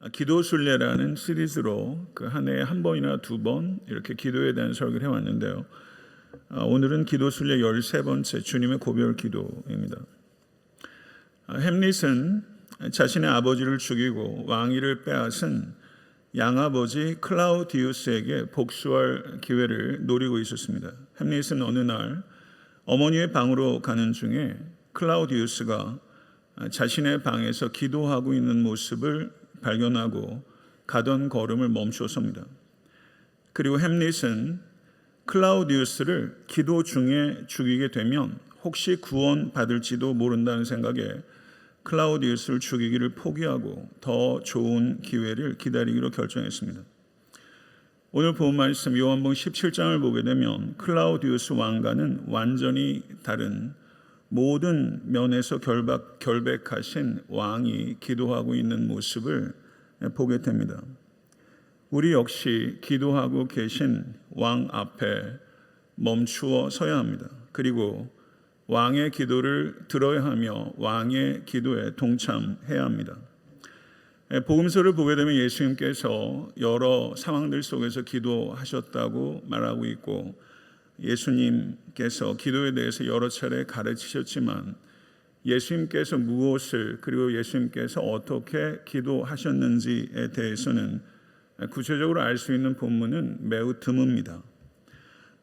기도 순례라는 시리즈로 그 한 해에 한 번이나 두 번 이렇게 기도에 대한 설교를 해왔는데요. 오늘은 기도 순례 13번째 주님의 고별 기도입니다. 햄릿은 자신의 아버지를 죽이고 왕위를 빼앗은 양아버지 클라우디우스에게 복수할 기회를 노리고 있었습니다. 햄릿은 어느 날 어머니의 방으로 가는 중에 클라우디우스가 자신의 방에서 기도하고 있는 모습을 발견하고 가던 걸음을 멈추었습니다. 그리고 햄릿은 클라우디우스를 기도 중에 죽이게 되면 혹시 구원받을지도 모른다는 생각에 클라우디우스를 죽이기를 포기하고 더 좋은 기회를 기다리기로 결정했습니다. 오늘 본 말씀 요한복음 17장을 보게 되면 클라우디우스 왕과는 완전히 다른 모든 면에서 결백하신 왕이 기도하고 있는 모습을 보게 됩니다. 우리 역시 기도하고 계신 왕 앞에 멈추어 서야 합니다. 그리고 왕의 기도를 들어야 하며 왕의 기도에 동참해야 합니다. 복음서를 보게 되면 예수님께서 여러 상황들 속에서 기도하셨다고 말하고 있고, 예수님께서 기도에 대해서 여러 차례 가르치셨지만 예수님께서 무엇을 그리고 예수님께서 어떻게 기도하셨는지에 대해서는 구체적으로 알 수 있는 본문은 매우 드뭅니다.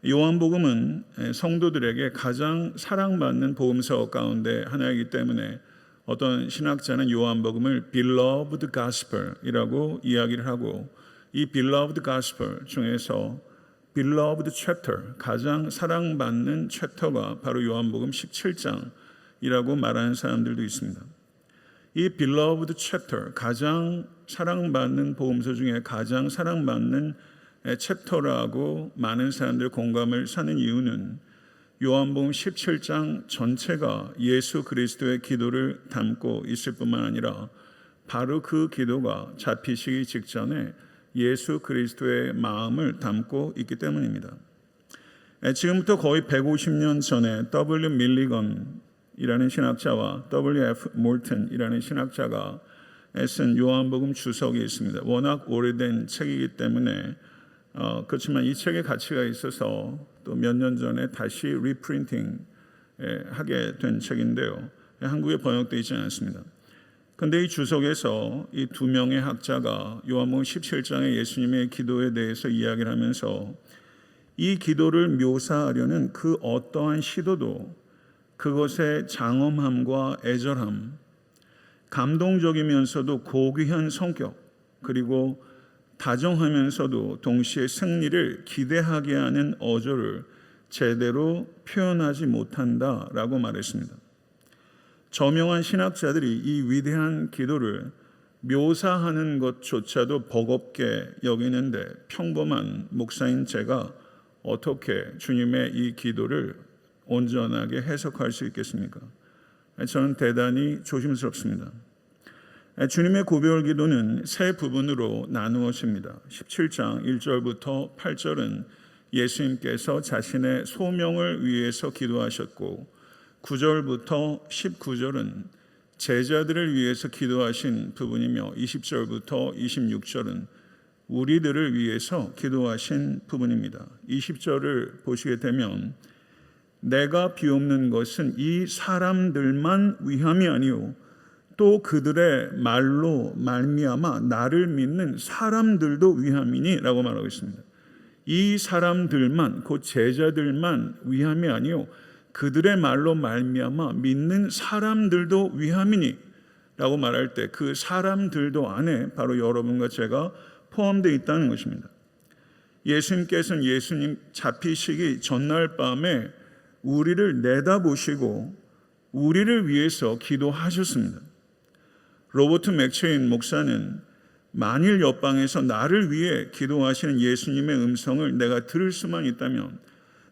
요한복음은 성도들에게 가장 사랑받는 복음서 가운데 하나이기 때문에 어떤 신학자는 요한복음을 Beloved Gospel이라고 이야기를 하고, 이 Beloved Gospel 중에서 Beloved Chapter, 가장 사랑받는 챕터가 바로 요한복음 17장이라고 말하는 사람들도 있습니다. 이 Beloved Chapter, 가장 사랑받는 복음서 중에 가장 사랑받는 챕터라고 많은 사람들 공감을 사는 이유는 요한복음 17장 전체가 예수 그리스도의 기도를 담고 있을 뿐만 아니라 바로 그 기도가 잡히시기 직전에 예수 그리스도의 마음을 담고 있기 때문입니다. 지금부터 거의 150년 전에 W. 밀리건이라는 신학자와 W.F. 몰튼이라는 신학자가 쓴 요한복음 주석이 있습니다. 워낙 오래된 책이기 때문에 그렇지만 이 책의 가치가 있어서 또 몇 년 전에 다시 리프린팅 하게 된 책인데요. 한국에 번역되어 있지 않습니다. 그런데 이 주석에서 이 두 명의 학자가 요한복음 17장의 예수님의 기도에 대해서 이야기를 하면서 이 기도를 묘사하려는 그 어떠한 시도도 그것의 장엄함과 애절함, 감동적이면서도 고귀한 성격, 그리고 다정하면서도 동시에 승리를 기대하게 하는 어조를 제대로 표현하지 못한다라고 말했습니다. 저명한 신학자들이 이 위대한 기도를 묘사하는 것조차도 버겁게 여기는데 평범한 목사인 제가 어떻게 주님의 이 기도를 온전하게 해석할 수 있겠습니까? 저는 대단히 조심스럽습니다. 주님의 고별 기도는 세 부분으로 나누어집니다. 17장 1절부터 8절은 예수님께서 자신의 소명을 위해서 기도하셨고, 9절부터 19절은 제자들을 위해서 기도하신 부분이며 20절부터 26절은 우리들을 위해서 기도하신 부분입니다. 20절을 보시게 되면 내가 비옵는 것은 이 사람들만 위함이 아니오 또 그들의 말로 말미암아 나를 믿는 사람들도 위함이니 라고 말하고 있습니다. 이 사람들만, 곧 제자들만 위함이 아니오 그들의 말로 말미암아 믿는 사람들도 위함이니 라고 말할 때 그 사람들도 안에 바로 여러분과 제가 포함되어 있다는 것입니다. 예수님께서는 예수님 잡히시기 전날 밤에 우리를 내다보시고 우리를 위해서 기도하셨습니다. 로버트 맥체인 목사는 만일 옆방에서 나를 위해 기도하시는 예수님의 음성을 내가 들을 수만 있다면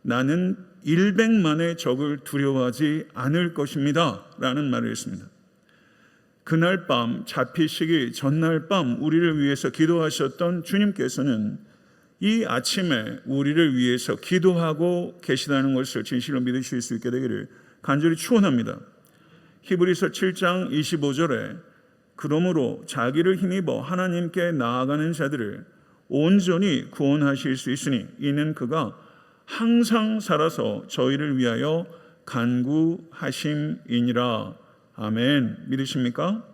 나는 100만의 적을 두려워하지 않을 것입니다 라는 말을 했습니다. 그날 밤 잡히시기 전날 밤 우리를 위해서 기도하셨던 주님께서는 이 아침에 우리를 위해서 기도하고 계시다는 것을 진실로 믿으실 수 있게 되기를 간절히 축원합니다. 히브리서 7장 25절에 그러므로 자기를 힘입어 하나님께 나아가는 자들을 온전히 구원하실 수 있으니 이는 그가 항상 살아서 저희를 위하여 간구하심이니라. 아멘. 믿으십니까?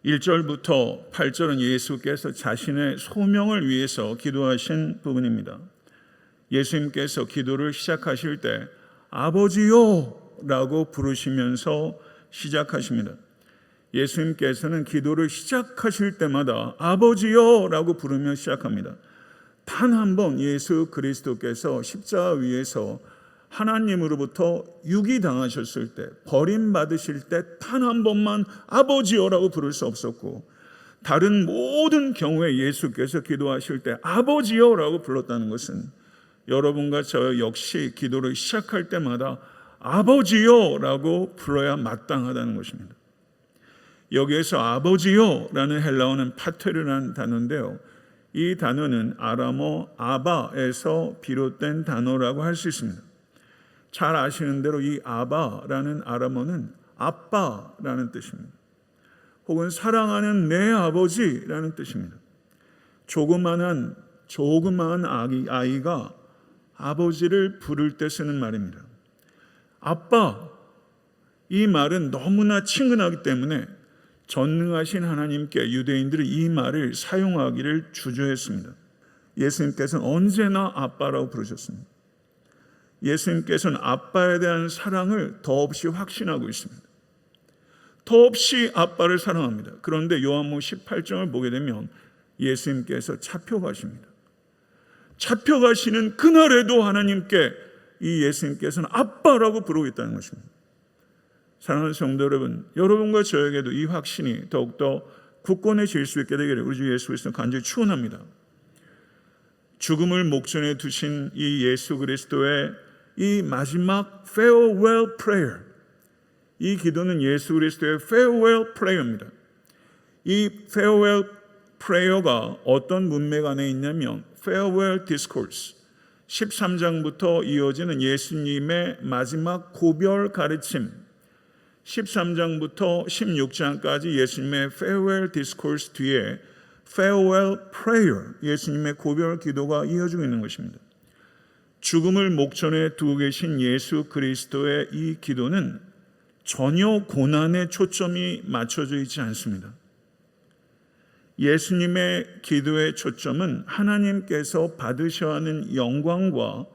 1절부터 8절은 예수께서 자신의 소명을 위해서 기도하신 부분입니다. 예수님께서 기도를 시작하실 때 아버지요 라고 부르시면서 시작하십니다. 예수님께서는 기도를 시작하실 때마다 아버지요 라고 부르며 시작합니다. 단 한 번 예수 그리스도께서 십자가 위에서 하나님으로부터 유기당하셨을 때, 버림받으실 때 단 한 번만 아버지요라고 부를 수 없었고, 다른 모든 경우에 예수께서 기도하실 때 아버지요라고 불렀다는 것은 여러분과 저 역시 기도를 시작할 때마다 아버지요라고 불러야 마땅하다는 것입니다. 여기에서 아버지요라는 헬라어는 파테르라는 단어인데요, 이 단어는 아람어 아바에서 비롯된 단어라고 할 수 있습니다. 잘 아시는 대로 이 아바라는 아람어는 아빠라는 뜻입니다. 혹은 사랑하는 내 아버지라는 뜻입니다. 조그마한 아이가 아버지를 부를 때 쓰는 말입니다. 아빠, 이 말은 너무나 친근하기 때문에 전능하신 하나님께 유대인들이 이 말을 사용하기를 주저했습니다. 예수님께서는 언제나 아빠라고 부르셨습니다. 예수님께서는 아빠에 대한 사랑을 더없이 확신하고 있습니다. 더없이 아빠를 사랑합니다. 그런데 요한복음 18장을 보게 되면 예수님께서 잡혀가십니다. 잡혀가시는 그날에도 하나님께 이 예수님께서는 아빠라고 부르고 있다는 것입니다. 사랑하는 성도 여러분, 여러분과 저에게도 이 확신이 더욱더 굳건해질 수 있게 되기를 우리 주 예수 그리스도 간절히 축원합니다. 죽음을 목전에 두신 이 예수 그리스도의 이 마지막 farewell prayer, 이 기도는 예수 그리스도의 farewell prayer입니다. 이 farewell prayer가 어떤 문맥 안에 있냐면 farewell discourse, 13장부터 이어지는 예수님의 마지막 고별 가르침, 13장부터 16장까지 예수님의 farewell discourse 뒤에 farewell prayer, 예수님의 고별 기도가 이어지고 있는 것입니다. 죽음을 목전에 두고 계신 예수 그리스도의 이 기도는 전혀 고난에 초점이 맞춰져 있지 않습니다. 예수님의 기도의 초점은 하나님께서 받으셔야 하는 영광과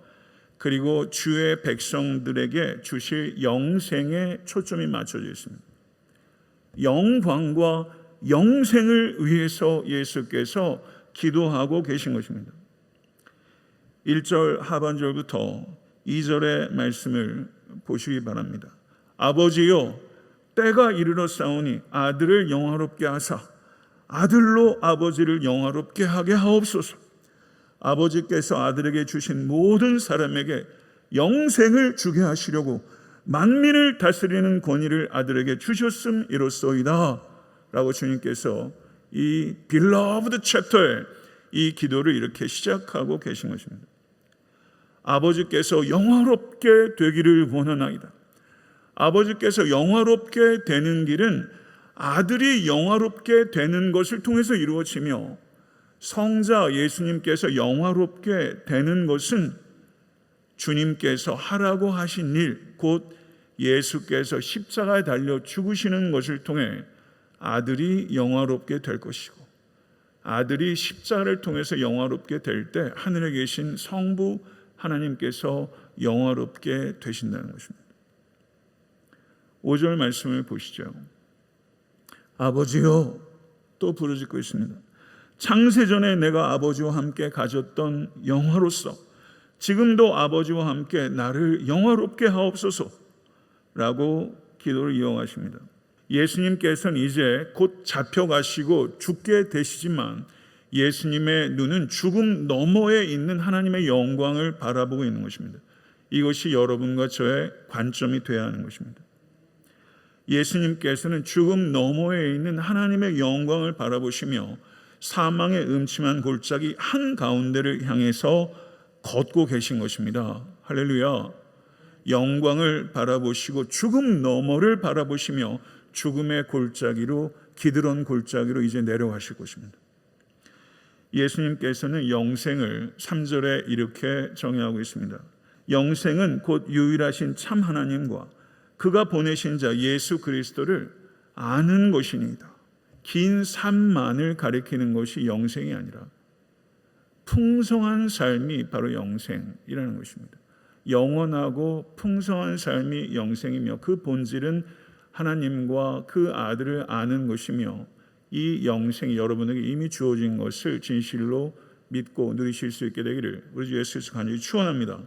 그리고 주의 백성들에게 주실 영생에 초점이 맞춰져 있습니다. 영광과 영생을 위해서 예수께서 기도하고 계신 것입니다. 1절 하반절부터 2절의 말씀을 보시기 바랍니다. 아버지요, 때가 이르렀사오니 아들을 영화롭게 하사 아들로 아버지를 영화롭게 하게 하옵소서. 아버지께서 아들에게 주신 모든 사람에게 영생을 주게 하시려고 만민을 다스리는 권위를 아들에게 주셨음이로소이다 라고 주님께서 이 beloved chapter에 이 기도를 이렇게 시작하고 계신 것입니다. 아버지께서 영화롭게 되기를 원하나이다. 아버지께서 영화롭게 되는 길은 아들이 영화롭게 되는 것을 통해서 이루어지며, 성자 예수님께서 영화롭게 되는 것은 주님께서 하라고 하신 일, 곧 예수께서 십자가에 달려 죽으시는 것을 통해 아들이 영화롭게 될 것이고, 아들이 십자가를 통해서 영화롭게 될 때 하늘에 계신 성부 하나님께서 영화롭게 되신다는 것입니다. 5절 말씀을 보시죠. 아버지요, 또 부르짖고 있습니다. 창세전에 내가 아버지와 함께 가졌던 영화로서 지금도 아버지와 함께 나를 영화롭게 하옵소서 라고 기도를 이어가십니다. 예수님께서는 이제 곧 잡혀가시고 죽게 되시지만 예수님의 눈은 죽음 너머에 있는 하나님의 영광을 바라보고 있는 것입니다. 이것이 여러분과 저의 관점이 되어야 하는 것입니다. 예수님께서는 죽음 너머에 있는 하나님의 영광을 바라보시며 사망의 음침한 골짜기 한가운데를 향해서 걷고 계신 것입니다. 할렐루야. 영광을 바라보시고 죽음 너머를 바라보시며 죽음의 골짜기로, 기드론 골짜기로 이제 내려가실 것입니다. 예수님께서는 영생을 3절에 이렇게 정의하고 있습니다. 영생은 곧 유일하신 참 하나님과 그가 보내신 자 예수 그리스도를 아는 것이니이다. 긴 삶만을 가리키는 것이 영생이 아니라 풍성한 삶이 바로 영생이라는 것입니다. 영원하고 풍성한 삶이 영생이며 그 본질은 하나님과 그 아들을 아는 것이며 이 영생이 여러분에게 이미 주어진 것을 진실로 믿고 누리실 수 있게 되기를 우리 주 예수 그리스도 간절히 축원합니다.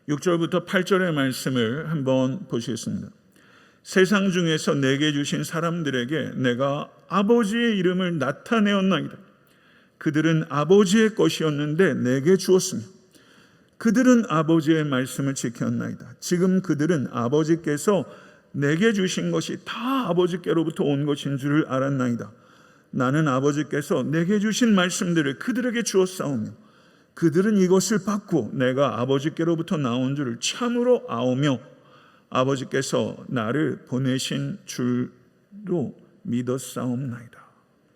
6절부터 8절의 말씀을 한번 보시겠습니다. 세상 중에서 내게 주신 사람들에게 내가 아버지의 이름을 나타내었나이다. 그들은 아버지의 것이었는데 내게 주었으며 그들은 아버지의 말씀을 지켰나이다. 지금 그들은 아버지께서 내게 주신 것이 다 아버지께로부터 온 것인 줄을 알았나이다. 나는 아버지께서 내게 주신 말씀들을 그들에게 주었사오며 그들은 이것을 받고 내가 아버지께로부터 나온 줄을 참으로 아오며 아버지께서 나를 보내신 줄로 믿었사옵나이다.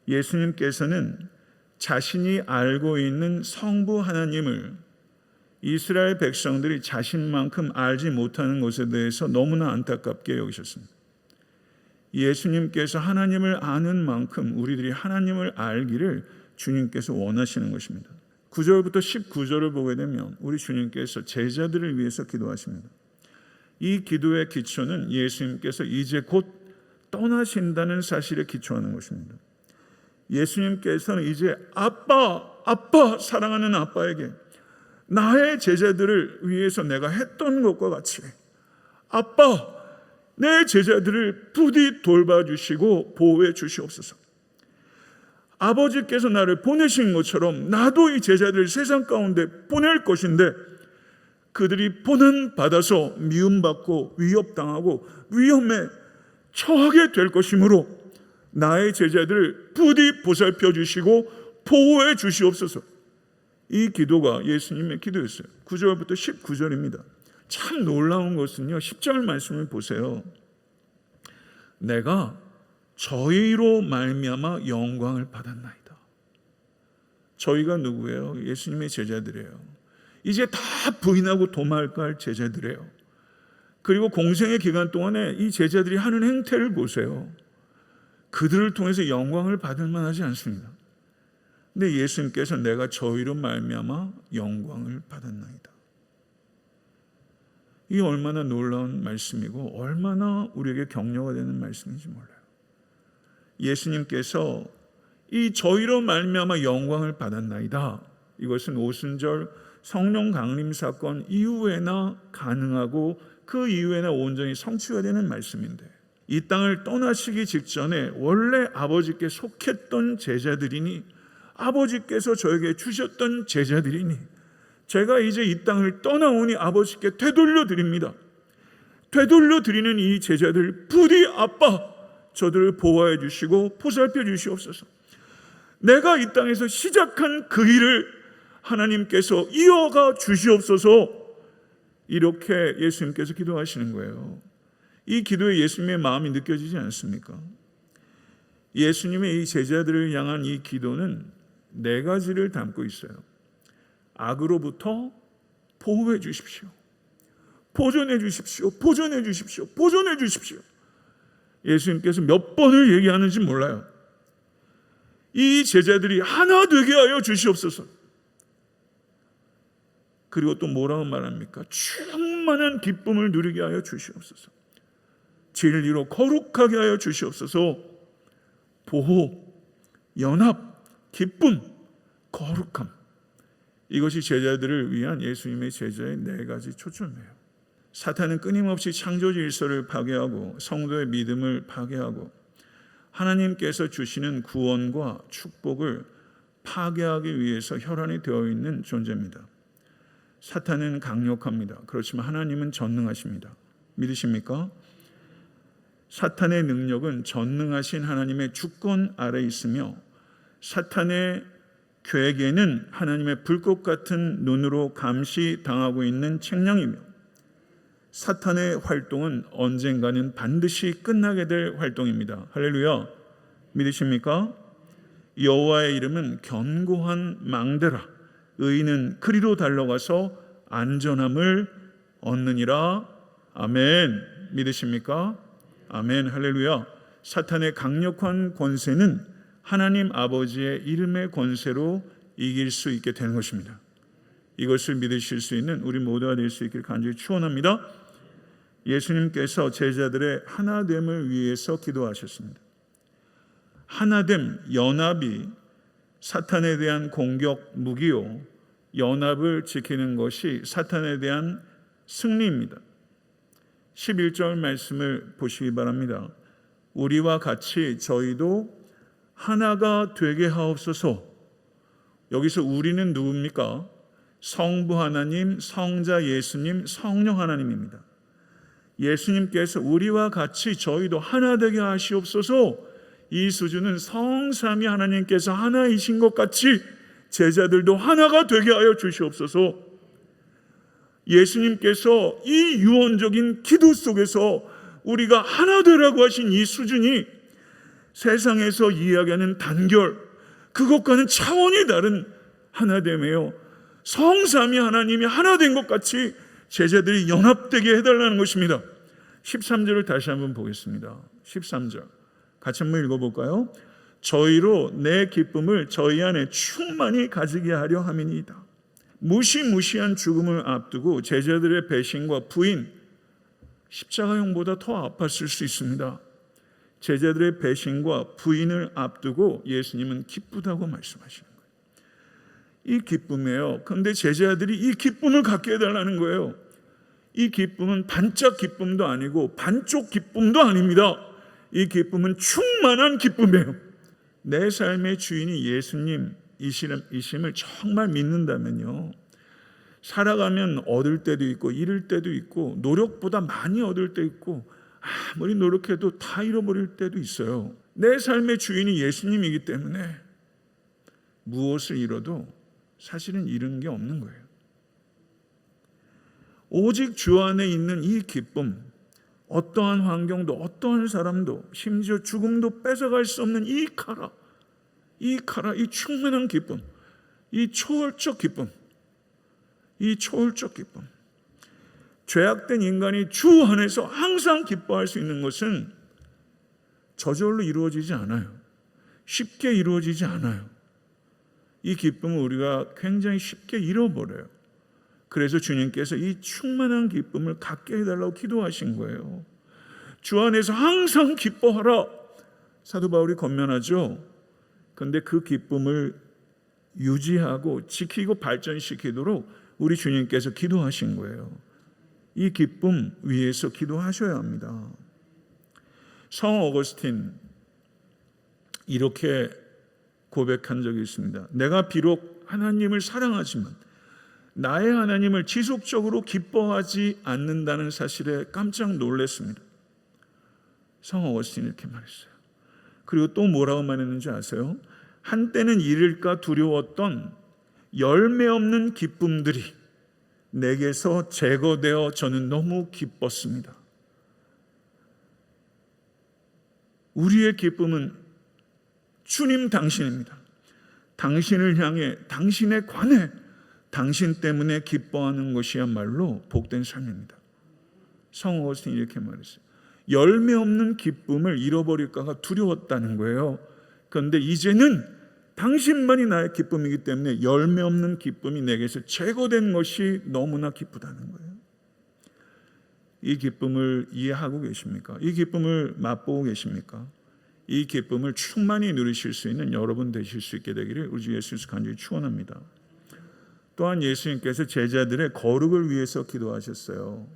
예수님께서는 자신이 알고 있는 성부 하나님을 이스라엘 백성들이 자신만큼 알지 못하는 것에 대해서 너무나 안타깝게 여기셨습니다. 예수님께서 하나님을 아는 만큼 우리들이 하나님을 알기를 주님께서 원하시는 것입니다. 9절부터 19절을 보게 되면 우리 주님께서 제자들을 위해서 기도하십니다. 이 기도의 기초는 예수님께서 이제 곧 떠나신다는 사실에 기초하는 것입니다. 예수님께서는 이제 아빠 사랑하는 아빠에게 나의 제자들을 위해서 내가 했던 것과 같이 아빠 내 제자들을 부디 돌봐주시고 보호해 주시옵소서. 아버지께서 나를 보내신 것처럼 나도 이 제자들을 세상 가운데 보낼 것인데 그들이 고난받아서 미움받고 위협당하고 위험에 처하게 될 것이므로 나의 제자들을 부디 보살펴 주시고 보호해 주시옵소서. 이 기도가 예수님의 기도였어요. 9절부터 19절입니다. 참 놀라운 것은요, 10절 말씀을 보세요. 내가 저희로 말미암아 영광을 받았나이다. 저희가 누구예요? 예수님의 제자들이에요. 이제 다 부인하고 도망할까 할 제자들이에요. 그리고 공생의 기간 동안에 이 제자들이 하는 행태를 보세요. 그들을 통해서 영광을 받을 만하지 않습니다. 근데 예수님께서 내가 저희로 말미암아 영광을 받았나이다. 이게 얼마나 놀라운 말씀이고 얼마나 우리에게 격려가 되는 말씀인지 몰라요. 예수님께서 이 저희로 말미암아 영광을 받았나이다. 이것은 오순절 성령 강림 사건 이후에나 가능하고 그 이후에나 온전히 성취가 되는 말씀인데 이 땅을 떠나시기 직전에 원래 아버지께 속했던 제자들이니 아버지께서 저에게 주셨던 제자들이니 제가 이제 이 땅을 떠나오니 아버지께 되돌려 드립니다. 되돌려 드리는 이 제자들 부디 아빠 저들을 보호해 주시고 보살펴 주시옵소서. 내가 이 땅에서 시작한 그 일을 하나님께서 이어가 주시옵소서. 이렇게 예수님께서 기도하시는 거예요. 이 기도에 예수님의 마음이 느껴지지 않습니까? 예수님의 이 제자들을 향한 이 기도는 네 가지를 담고 있어요. 악으로부터 보호해 주십시오. 보존해 주십시오. 보존해 주십시오. 보존해 주십시오. 예수님께서 몇 번을 얘기하는지 몰라요. 이 제자들이 하나 되게 하여 주시옵소서. 그리고 또 뭐라고 말합니까? 충만한 기쁨을 누리게 하여 주시옵소서. 진리로 거룩하게 하여 주시옵소서. 보호, 연합, 기쁨, 거룩함. 이것이 제자들을 위한 예수님의 제자의 네 가지 초점이에요. 사탄은 끊임없이 창조 질서를 파괴하고 성도의 믿음을 파괴하고 하나님께서 주시는 구원과 축복을 파괴하기 위해서 혈안이 되어 있는 존재입니다. 사탄은 강력합니다. 그렇지만 하나님은 전능하십니다. 믿으십니까? 사탄의 능력은 전능하신 하나님의 주권 아래 있으며 사탄의 괴계는 하나님의 불꽃 같은 눈으로 감시당하고 있는 책령이며 사탄의 활동은 언젠가는 반드시 끝나게 될 활동입니다. 할렐루야. 믿으십니까? 여호와의 이름은 견고한 망대라. 의인은 그리로 달려가서 안전함을 얻느니라. 아멘. 믿으십니까? 아멘. 할렐루야. 사탄의 강력한 권세는 하나님 아버지의 이름의 권세로 이길 수 있게 되는 것입니다. 이것을 믿으실 수 있는 우리 모두가 될 수 있기를 간절히 축원합니다. 예수님께서 제자들의 하나됨을 위해서 기도하셨습니다. 하나됨, 연합이 사탄에 대한 공격 무기요, 연합을 지키는 것이 사탄에 대한 승리입니다. 11절 말씀을 보시기 바랍니다. 우리와 같이 저희도 하나가 되게 하옵소서. 여기서 우리는 누굽니까? 성부 하나님, 성자 예수님, 성령 하나님입니다. 예수님께서 우리와 같이 저희도 하나 되게 하시옵소서. 이 수준은 성삼위 하나님께서 하나이신 것 같이 제자들도 하나가 되게 하여 주시옵소서. 예수님께서 이 유언적인 기도 속에서 우리가 하나 되라고 하신 이 수준이 세상에서 이야기하는 단결, 그것과는 차원이 다른 하나됨이에요. 성삼위 하나님이 하나 된 것 같이 제자들이 연합되게 해달라는 것입니다. 13절을 다시 한번 보겠습니다. 13절 같이 한번 읽어볼까요? 저희로 내 기쁨을 저희 안에 충만히 가지게 하려 함이니이다. 무시무시한 죽음을 앞두고 제자들의 배신과 부인, 십자가형보다 더 아팠을 수 있습니다. 제자들의 배신과 부인을 앞두고 예수님은 기쁘다고 말씀하시는 거예요. 이 기쁨이에요. 그런데 제자들이 이 기쁨을 갖게 해달라는 거예요. 이 기쁨은 반짝 기쁨도 아니고 반쪽 기쁨도 아닙니다. 이 기쁨은 충만한 기쁨이에요. 내 삶의 주인이 예수님이심을 정말 믿는다면요, 살아가면 얻을 때도 있고 잃을 때도 있고 노력보다 많이 얻을 때 있고 아무리 노력해도 다 잃어버릴 때도 있어요. 내 삶의 주인이 예수님이기 때문에 무엇을 잃어도 사실은 잃은 게 없는 거예요. 오직 주 안에 있는 이 기쁨, 어떠한 환경도 어떠한 사람도 심지어 죽음도 뺏어갈 수 없는 이 카라, 이 충만한 기쁨, 이 초월적 기쁨, 이 초월적 기쁨. 죄악된 인간이 주 안에서 항상 기뻐할 수 있는 것은 저절로 이루어지지 않아요. 쉽게 이루어지지 않아요. 이 기쁨을 우리가 굉장히 쉽게 잃어버려요. 그래서 주님께서 이 충만한 기쁨을 갖게 해달라고 기도하신 거예요. 주 안에서 항상 기뻐하라. 사도 바울이 권면하죠. 그런데 그 기쁨을 유지하고 지키고 발전시키도록 우리 주님께서 기도하신 거예요. 이 기쁨 위해서 기도하셔야 합니다. 성 어거스틴 이렇게 고백한 적이 있습니다. 내가 비록 하나님을 사랑하지만 나의 하나님을 지속적으로 기뻐하지 않는다는 사실에 깜짝 놀랐습니다. 성 어거스틴이 이렇게 말했어요. 그리고 또 뭐라고 말했는지 아세요? 한때는 잃을까 두려웠던 열매 없는 기쁨들이 내게서 제거되어 저는 너무 기뻤습니다. 우리의 기쁨은 주님 당신입니다. 당신을 향해, 당신에 관해, 당신 때문에 기뻐하는 것이야말로 복된 삶입니다. 성 어거스틴이 이렇게 말했어요. 열매 없는 기쁨을 잃어버릴까가 두려웠다는 거예요. 그런데 이제는 당신만이 나의 기쁨이기 때문에 열매 없는 기쁨이 내게서 제거된 것이 너무나 기쁘다는 거예요. 이 기쁨을 이해하고 계십니까? 이 기쁨을 맛보고 계십니까? 이 기쁨을 충만히 누리실 수 있는 여러분 되실 수 있게 되기를 우리 주 예수 그리스도 간절히 축원합니다. 또한 예수님께서 제자들의 거룩을 위해서 기도하셨어요.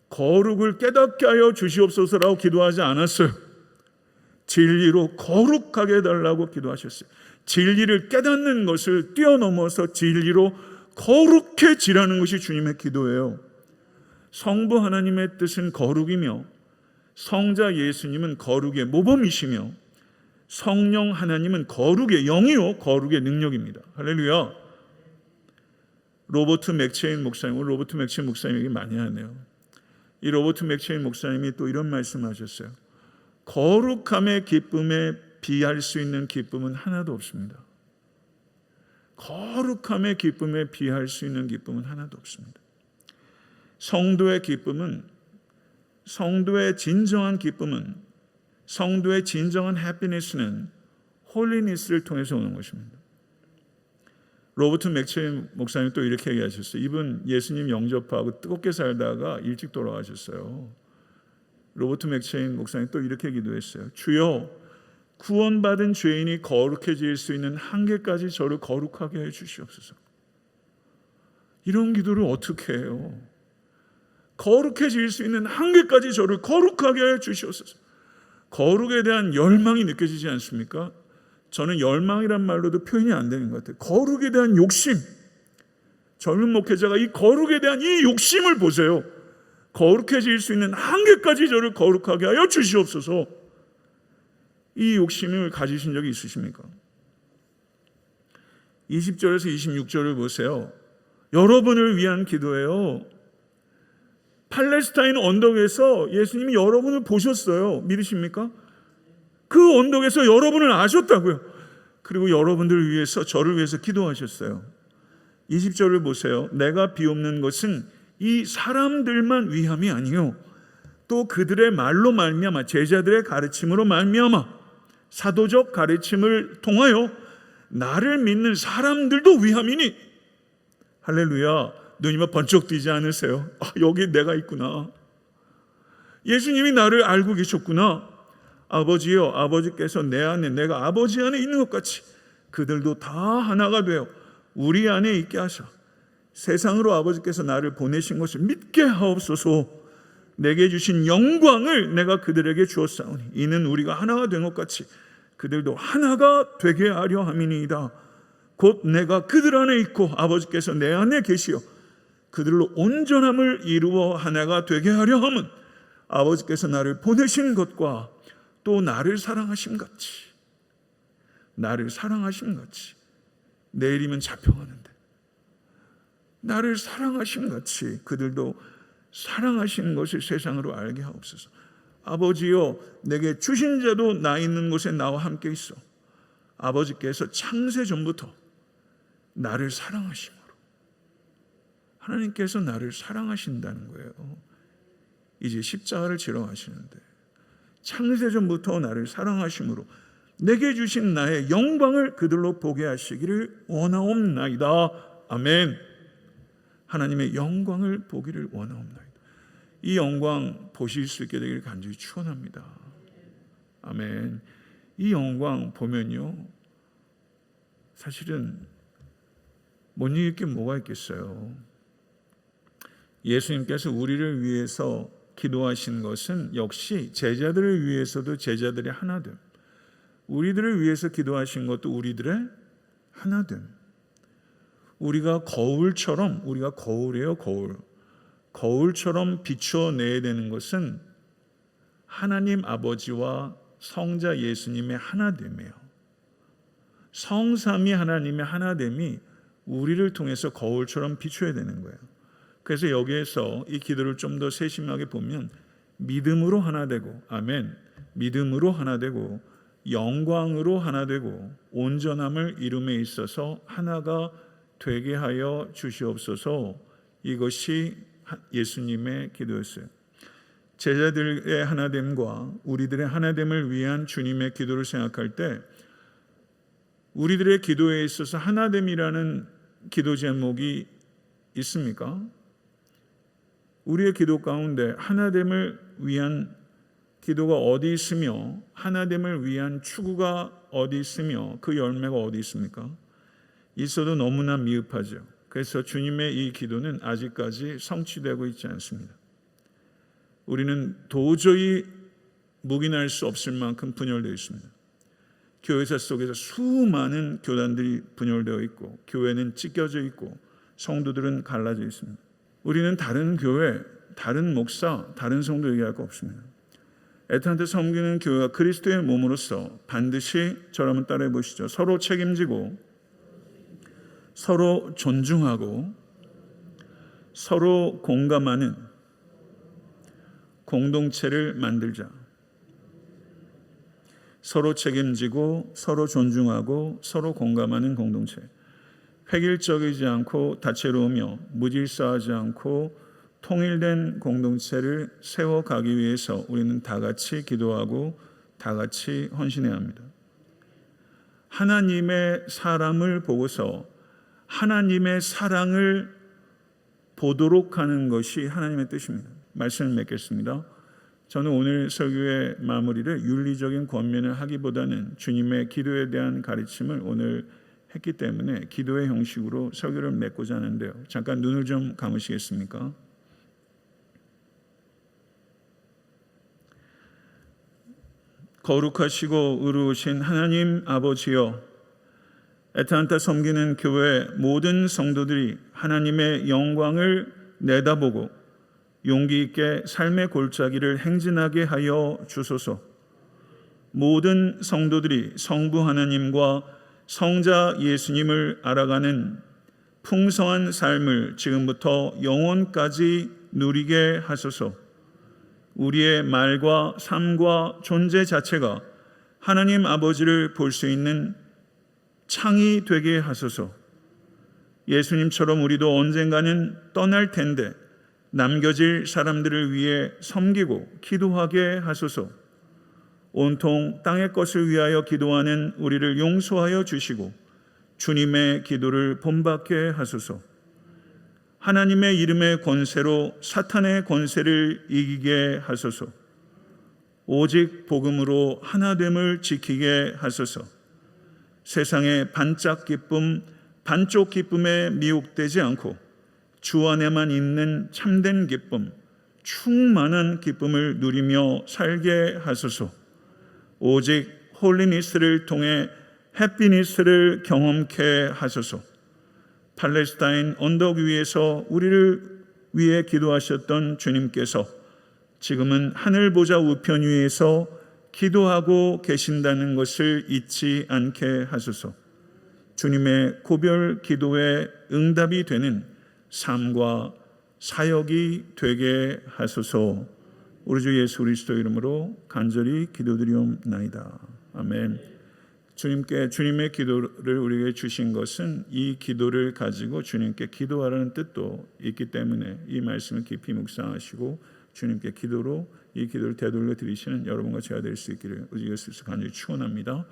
거룩을 깨닫게 하여 주시옵소서라고 기도하지 않았어요. 진리로 거룩하게 해달라고 기도하셨어요. 진리를 깨닫는 것을 뛰어넘어서 진리로 거룩해지라는 것이 주님의 기도예요. 성부 하나님의 뜻은 거룩이며 성자 예수님은 거룩의 모범이시며 성령 하나님은 거룩의 영이요 거룩의 능력입니다. 할렐루야. 로버트 맥체인 목사님, 오늘 로버트 맥체인 목사님 얘기 많이 하네요. 이 로버트 맥체인 목사님이 또 이런 말씀하셨어요. 거룩함의 기쁨에 비할 수 있는 기쁨은 하나도 없습니다. 거룩함의 기쁨에 비할 수 있는 기쁨은 하나도 없습니다. 성도의 기쁨은, 성도의 진정한 기쁨은, 성도의 진정한 해피니스는 홀리니스를 통해서 오는 것입니다. 로버트 맥체인 목사님 또 이렇게 얘기하셨어요. 이분 예수님 영접하고 뜨겁게 살다가 일찍 돌아가셨어요. 로버트 맥체인 목사님 또 이렇게 기도했어요. 주여, 구원받은 죄인이 거룩해질 수 있는 한계까지 저를 거룩하게 해 주시옵소서. 이런 기도를 어떻게 해요? 거룩해질 수 있는 한계까지 저를 거룩하게 해 주시옵소서. 거룩에 대한 열망이 느껴지지 않습니까? 저는 열망이란 말로도 표현이 안 되는 것 같아요. 거룩에 대한 욕심. 젊은 목회자가 이 거룩에 대한 이 욕심을 보세요. 거룩해질 수 있는 한계까지 저를 거룩하게 하여 주시옵소서. 이 욕심을 가지신 적이 있으십니까? 20절에서 26절을 보세요. 여러분을 위한 기도예요. 팔레스타인 언덕에서 예수님이 여러분을 보셨어요. 믿으십니까? 그 언덕에서 여러분을 아셨다고요. 그리고 여러분들을 위해서, 저를 위해서 기도하셨어요. 20절을 보세요. 내가 비옵는 것은 이 사람들만 위함이 아니요, 또 그들의 말로 말미암아, 제자들의 가르침으로 말미암아, 사도적 가르침을 통하여 나를 믿는 사람들도 위함이니. 할렐루야. 눈이 번쩍 뜨지 않으세요? 여기 내가 있구나. 예수님이 나를 알고 계셨구나. 아버지요, 아버지께서 내 안에, 내가 아버지 안에 있는 것 같이 그들도 다 하나가 되어 우리 안에 있게 하셔 세상으로 아버지께서 나를 보내신 것을 믿게 하옵소서. 내게 주신 영광을 내가 그들에게 주었사오니 이는 우리가 하나가 된 것 같이 그들도 하나가 되게 하려 함이니이다. 곧 내가 그들 안에 있고 아버지께서 내 안에 계시어 그들로 온전함을 이루어 하나가 되게 하려 함은 아버지께서 나를 보내신 것과 또 나를 사랑하심 같이, 나를 사랑하심 같이, 내일이면 잡혀가는데 나를 사랑하심 같이 그들도 사랑하신 것을 세상으로 알게 하옵소서. 아버지여, 내게 주신 자도 나 있는 곳에 나와 함께 있어. 아버지께서 창세 전부터 나를 사랑하심으로, 하나님께서 나를 사랑하신다는 거예요. 이제 십자가를 지러 가시는데 창세전부터 나를 사랑하심으로 내게 주신 나의 영광을 그들로 보게 하시기를 원하옵나이다. 아멘. 하나님의 영광을 보기를 원하옵나이다. 이 영광 보실 수 있게 되기를 간절히 축원합니다. 아멘. 이 영광 보면요, 사실은 못 이길 게 뭐가 있겠어요. 예수님께서 우리를 위해서 기도하신 것은 역시 제자들을 위해서도 제자들의 하나됨, 우리들을 위해서 기도하신 것도 우리들의 하나됨. 우리가 거울처럼, 우리가 거울이에요. 거울처럼 비추어내야 되는 것은 하나님 아버지와 성자 예수님의 하나됨이에요. 성삼위 하나님의 하나됨이 우리를 통해서 거울처럼 비춰야 되는 거예요. 그래서 여기에서 이 기도를 좀 더 세심하게 보면 믿음으로 하나 되고, 아멘, 믿음으로 하나 되고 영광으로 하나 되고 온전함을 이룸에 있어서 하나가 되게 하여 주시옵소서. 이것이 예수님의 기도였어요. 제자들의 하나됨과 우리들의 하나됨을 위한 주님의 기도를 생각할 때 우리들의 기도에 있어서 하나됨이라는 기도 제목이 있습니까? 우리의 기도 가운데 하나됨을 위한 기도가 어디 있으며 하나됨을 위한 추구가 어디 있으며 그 열매가 어디 있습니까? 있어도 너무나 미흡하죠. 그래서 주님의 이 기도는 아직까지 성취되고 있지 않습니다. 우리는 도저히 묵인할 수 없을 만큼 분열되어 있습니다. 교회사 속에서 수많은 교단들이 분열되어 있고 교회는 찢겨져 있고 성도들은 갈라져 있습니다. 우리는 다른 교회, 다른 목사, 다른 성도 얘기할 거 없습니다. 애타한테 섬기는 교회가 그리스도의 몸으로서 반드시 저를 한번 따라해 보시죠. 서로 책임지고 서로 존중하고 서로 공감하는 공동체를 만들자. 서로 책임지고 서로 존중하고 서로 공감하는 공동체. 획일적이지 않고 다채로우며 무질서하지 않고 통일된 공동체를 세워가기 위해서 우리는 다 같이 기도하고 다 같이 헌신해야 합니다. 하나님의 사람을 보고서 하나님의 사랑을 보도록 하는 것이 하나님의 뜻입니다. 말씀을 맺겠습니다. 저는 오늘 설교의 마무리를 윤리적인 권면을 하기보다는 주님의 기도에 대한 가르침을 오늘 했기 때문에 기도의 형식으로 설교를 맺고자 하는데요. 잠깐 눈을 좀 감으시겠습니까? 거룩하시고 의로우신 하나님 아버지여, 애타한테 섬기는 교회 모든 성도들이 하나님의 영광을 내다보고 용기 있게 삶의 골짜기를 행진하게 하여 주소서. 모든 성도들이 성부 하나님과 성자 예수님을 알아가는 풍성한 삶을 지금부터 영원까지 누리게 하소서. 우리의 말과 삶과 존재 자체가 하나님 아버지를 볼 수 있는 창이 되게 하소서. 예수님처럼 우리도 언젠가는 떠날 텐데 남겨질 사람들을 위해 섬기고 기도하게 하소서. 온통 땅의 것을 위하여 기도하는 우리를 용서하여 주시고 주님의 기도를 본받게 하소서. 하나님의 이름의 권세로 사탄의 권세를 이기게 하소서. 오직 복음으로 하나됨을 지키게 하소서. 세상의 반짝 기쁨, 반쪽 기쁨에 미혹되지 않고 주 안에만 있는 참된 기쁨, 충만한 기쁨을 누리며 살게 하소서. 오직 홀리니스를 통해 해피니스를 경험케 하소서. 팔레스타인 언덕 위에서 우리를 위해 기도하셨던 주님께서 지금은 하늘 보좌 우편 위에서 기도하고 계신다는 것을 잊지 않게 하소서. 주님의 고별 기도에 응답이 되는 삶과 사역이 되게 하소서. 우리 주 예수 그리스도 이름으로 간절히 기도드리옵나이다. 아멘. 주님께 주님의 기도를 우리에게 주신 것은 이 기도를 가지고 주님께 기도하라는 뜻도 있기 때문에 이 말씀을 깊이 묵상하시고 주님께 기도로 이 기도를 되돌려 드리시는 여러분과 제가 될 수 있기를 우리 예수 그리스도 간절히 축원합니다.